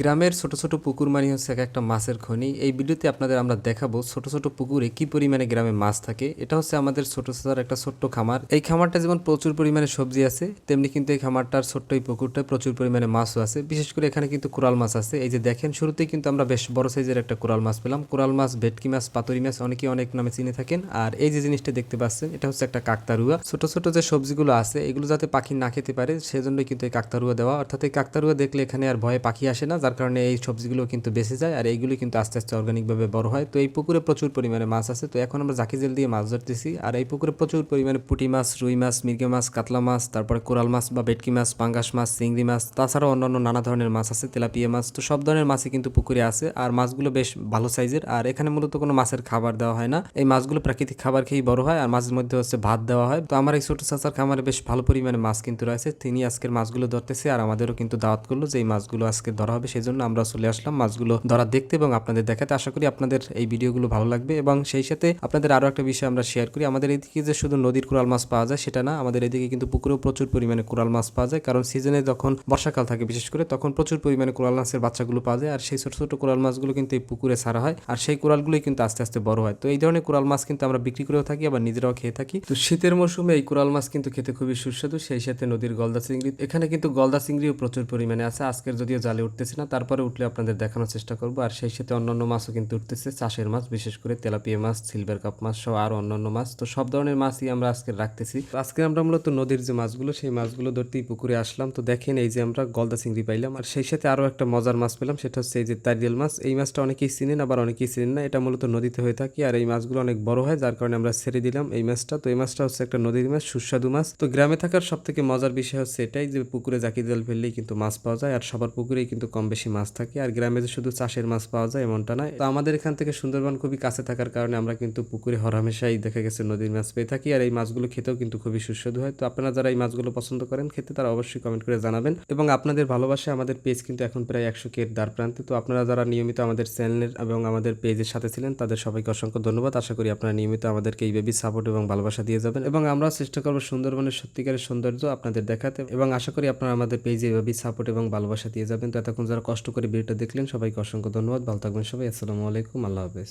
গ্রামের ছোট ছোট পুকুর মানে হচ্ছে এক একটা মাছের খনি। এই ভিডিওতে আপনাদের আমরা দেখাবো ছোট ছোট পুকুরে কি পরিমাণে গ্রামে মাছ থাকে। এটা হচ্ছে আমাদের ছোট ছোট একটা ছোট্ট খামার। এই খামারটা যেমন প্রচুর পরিমাণে সবজি আছে, তেমনি কিন্তু এই খামারটার ছোট্ট এই পুকুরটায় প্রচুর পরিমাণে মাছও আছে। বিশেষ করে এখানে কিন্তু কোরাল মাছ আছে। এই যে দেখেন, শুরুতেই কিন্তু আমরা বেশ বড় সাইজের একটা কোরাল মাছ পেলাম। কোরাল মাছ, ভেটকি মাছ, পাতুরি মাছ, অনেকে অনেক নামে চিনে থাকেন। আর এই যে জিনিসটা দেখতে পাচ্ছেন, এটা হচ্ছে একটা কাকতারুয়া। ছোট ছোট যে সবজিগুলো আছে এগুলো যাতে পাখি না খেতে পারে সেজন্যই কিন্তু এই কাকতারুয়া দেওয়া। অর্থাৎ এই কাকতারুয়া দেখলে এখানে আর ভয়ে পাখি আসে না, যার কারণে এই সবজিগুলো কিন্তু বেঁচে যায় আর এইগুলো কিন্তু আস্তে আস্তে অর্গানিকভাবে বড় হয়। তো এই পুকুরে প্রচুর পরিমাণে মাছ আছে। তো এখন আমরা জাকি জেল দিয়ে মাছ ধরতেছি। আর এই পুকুরে প্রচুর পরিমাণে পুঁটি মাছ, রুই মাছ, মির্গে মাছ, কাতলা মাছ, তারপরে কোরাল মাছ বা ভেটকি মাছ, পাঙ্গাস মাছ, চিংড়ি মাছ, তাছাড়াও অন্যান্য নানা ধরনের মাছ আছে, তেলাপিয়া মাছ। তো সব ধরনের মাছই কিন্তু পুকুরে আছে আর মাছগুলো বেশ ভালো সাইজের। আর এখানে মূলত কোনো মাছের খাবার দেওয়া হয় না, এই মাছগুলো প্রাকৃতিক খাবার খেয়েই বড় হয়। আর মাছের মধ্যে হচ্ছে ভাত দেওয়া হয়। তো আমার এই ছোট চাচার খামারে বেশ ভালো পরিমাণে মাছ কিন্তু রয়েছে। তিনি আজকের মাছগুলো ধরতেছে আর আমাদেরও কিন্তু দাওয়াত করলো যে এই মাছগুলো আজকে ধরা হবে, সেই জন্য আমরা চলে আসলাম মাছগুলো ধরা দেখতে এবং আপনাদের দেখাতে। আশা করি আপনাদের এই ভিডিওগুলো ভালো লাগবে এবং সেই সাথে আপনাদের আরো একটা বিষয় আমরা শেয়ার করি। আমাদের এদিকে যে শুধু নদীর কোরাল মাছ পাওয়া যায় সেটা না, আমাদের এদিকে কিন্তু পুকুরেও প্রচুর পরিমাণে কোরাল মাছ পাওয়া যায়। কারণ সিজনে যখন বর্ষাকাল থাকে বিশেষ করে, তখন প্রচুর পরিমাণে কোরাল মাছের বাচ্চাগুলো পাওয়া যায়। আর সেই ছোট ছোট কোরাল মাছগুলো কিন্তু এই পুকুরে ছাড়া হয় আর সেই কোরালগুলোই কিন্তু আস্তে আস্তে বড় হয়। তো এই ধরনের কোরাল মাছ কিন্তু আমরা বিক্রি করেও থাকি, আবার নিজেরাও খেয়ে থাকি। তো শীতের মৌসুমে এই কোরাল মাছ কিন্তু খেতে খুবই সুস্বাদু। সেই সাথে নদীর গলদা চিংড়ি, এখানে কিন্তু গলদা চিংড়িও প্রচুর পরিমাণে আছে। আজকের যদিও জালে উঠতেছে না, তারপরে উঠলে আপনাদের দেখানোর চেষ্টা করবো। আর সেই সাথে অন্যান্য মাছও কিন্তু উঠতেছে, চাষের মাছ, বিশেষ করে তেলাপিয়া মাছ, সিলভার কাপ মাছ সহ আরো অন্যান্য মাছ। তো সব ধরনের মাছই আমরা আজকে রাখতেছি। আজকে আমরা মূলত নদীর যে মাছগুলো সেই মাছগুলো ধরতেই পুকুরে আসলাম। তো দেখেন, এই যে আমরা গলদা চিংড়ি পাইলাম আর সেই সাথে আরো একটা মজার মাছ পেলাম, সেটা হচ্ছে এই যে তারিয়াল মাছ। এই মাছটা অনেকেই চিনেন, আবার অনেকেই চিনেন না। এটা মূলত নদীতে হয়ে থাকে আর এই মাছগুলো অনেক বড় হয়, যার কারণে আমরা ছেড়ে দিলাম এই মাছটা। তো এই মাছটা হচ্ছে একটা নদীর মাছ, সুস্বাদু মাছ। তো গ্রামে থাকার সব থেকে মজার বিষয় হচ্ছে এটাই যে পুকুরে জাকি জাল ফেললেই কিন্তু মাছ পাওয়া যায় আর সবার পুকুরেই কিন্তু কম বেশি মাছ থাকে। আর গ্রামে যে শুধু চাষের মাছ পাওয়া যায় এমনটা নয়। তো আমাদের এখান থেকে সুন্দরবন খুবই কাছে থাকার কারণে আমরা কিন্তু পুকুরে হরহামেশাই দেখা গেছে নদীর মাছ পেয়ে থাকি আর এই মাছগুলো খেতেও কিন্তু খুবই সুস্বাদু হয়। তো আপনারা যারা এই মাছগুলো পছন্দ করেন খেতে, তারা অবশ্যই কমেন্ট করে জানাবেন। এবং আপনাদের ভালোবাসায় আমাদের পেজ কিন্তু এখন প্রায় 100K এর দ্বার প্রান্তে। তো আপনারা যারা নিয়মিত আমাদের চ্যানেলের এবং আমাদের পেজের সাথে ছিলেন তাদের সবাইকে অসংখ্য ধন্যবাদ। আশা করি আপনারা নিয়মিত আমাদেরকে এইভাবেই সাপোর্ট এবং ভালোবাসা দিয়ে যাবেন এবং আমরা চেষ্টা করবো সুন্দরবনের সত্যিকারের সৌন্দর্য আপনাদের দেখাতে এবং আশা করি আপনারা আমাদের পেজে এভাবেই সাপোর্ট এবং ভালোবাসা দিয়ে যাবেন। তো এতক্ষণ যারা কষ্ট করে ভিডিওটা দেখলেন সবাইকে অসংখ্য ধন্যবাদ। ভালো থাকবেন সবাই। আসসালামু আলাইকুম, আল্লাহ হাফেজ।